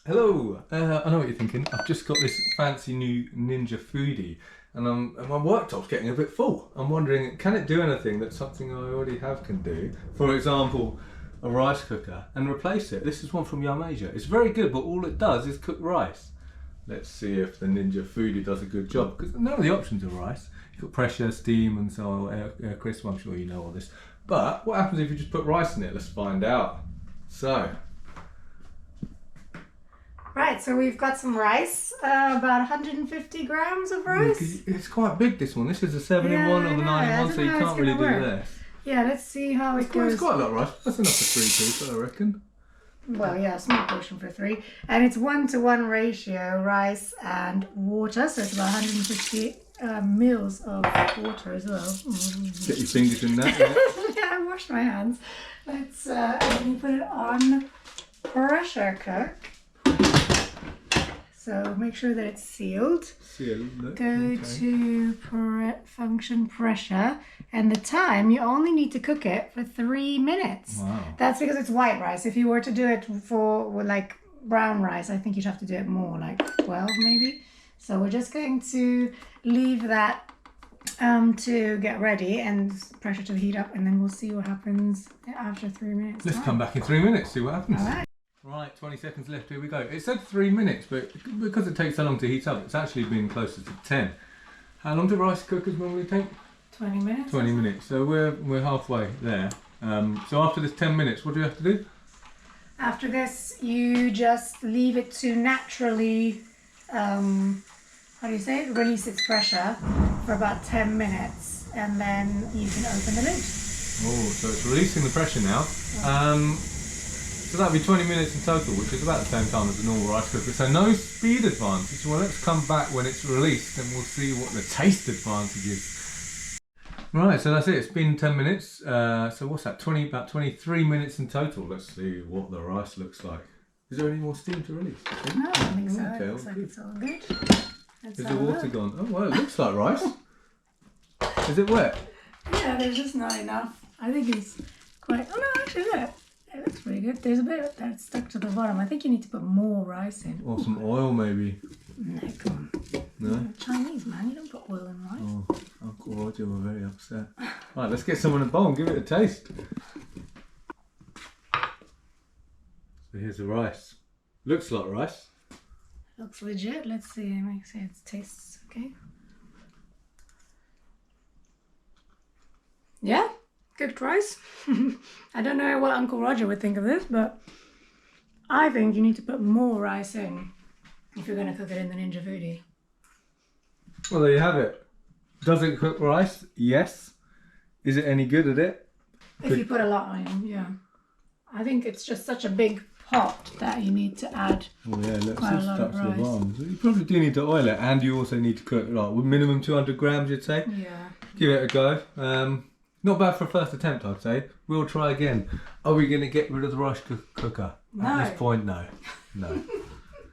Hello, I know what you're thinking. I've just got this fancy new Ninja Foodi and my worktop's getting a bit full. I'm wondering, can it do anything that something I already have can do? For example, a rice cooker, and replace it. This is one from Yum Asia. It's very good, but all it does is cook rice. Let's see if the Ninja Foodi does a good job, because none of the options are rice. You've got pressure, steam, and so on, air crisp. I'm sure you know all this. But what happens if you just put rice in it? Let's find out. So. Right, so we've got some rice, about 150 grams of rice. It's quite big, this one. This is a 7-in-1 or the 9-in-1, so you can't really do less. Yeah, let's see how it goes. It's quite a lot of rice. That's enough for 3 people, I reckon. Well, yeah, a small portion for 3. And it's 1-to-1 ratio, rice and water, so it's about 150 mils of water as well. Get your fingers in that. Yeah, yeah, I washed my hands. Let's let me put it on pressure cook. So make sure that it's sealed. Go to function pressure, and the time, you only need to cook it for 3 minutes. Wow. That's because it's white rice. If you were to do it for like brown rice, I think you'd have to do it more, like 12 maybe. So we're just going to leave that to get ready and pressure to heat up, and then we'll see what happens after 3 minutes. Let's come back in 3 minutes, see what happens. All right. Right, 20 seconds left, here we go. It said 3 minutes, but because it takes so long to heat up, it's actually been closer to 10. How long do rice cookers normally take? 20 minutes. 20 minutes, so we're halfway there. So after this 10 minutes, what do you have to do? After this, you just leave it to naturally, how do you say it? Release its pressure for about 10 minutes, and then you can open the lid. Oh, so it's releasing the pressure now. So that'll be 20 minutes in total, which is about the same time as a normal rice cooker. So no speed advantage. Well, let's come back when it's released and we'll see what the taste advantage is. Right, so that's it. It's been 10 minutes. So what's that? About 23 minutes in total. Let's see what the rice looks like. Is there any more steam to release? No, I don't think so. Okay, it looks like it's all good. Is the water gone? Oh, well, it looks like rice. Is it wet? Yeah, there's just not enough. I think it's quite... Oh, no, actually, look. It looks pretty good. There's a bit that's stuck to the bottom. I think you need to put more rice in. Or some oil, maybe. No, come on. No? You're Chinese, man. You don't put oil in rice. Oh, Uncle Roger were very upset. Right, let's get some in a bowl and give it a taste. So here's the rice. Looks like rice. Looks legit. Let's see. Make sure it tastes okay. Yeah, cooked rice. I don't know what Uncle Roger would think of this, but I think you need to put more rice in if you're going to cook it in the Ninja Foodi. Well, there you have it. Does it cook rice? Yes. Is it any good at it? If you put a lot in, yeah. I think it's just such a big pot that you need to add quite a lot of rice. So you probably do need to oil it, and you also need to cook it, like minimum 200 grams, you'd say. Yeah. Give it a go. Not bad for a first attempt, I'd say. We'll try again. Are we going to get rid of the rice cooker? No. At this point, no. No.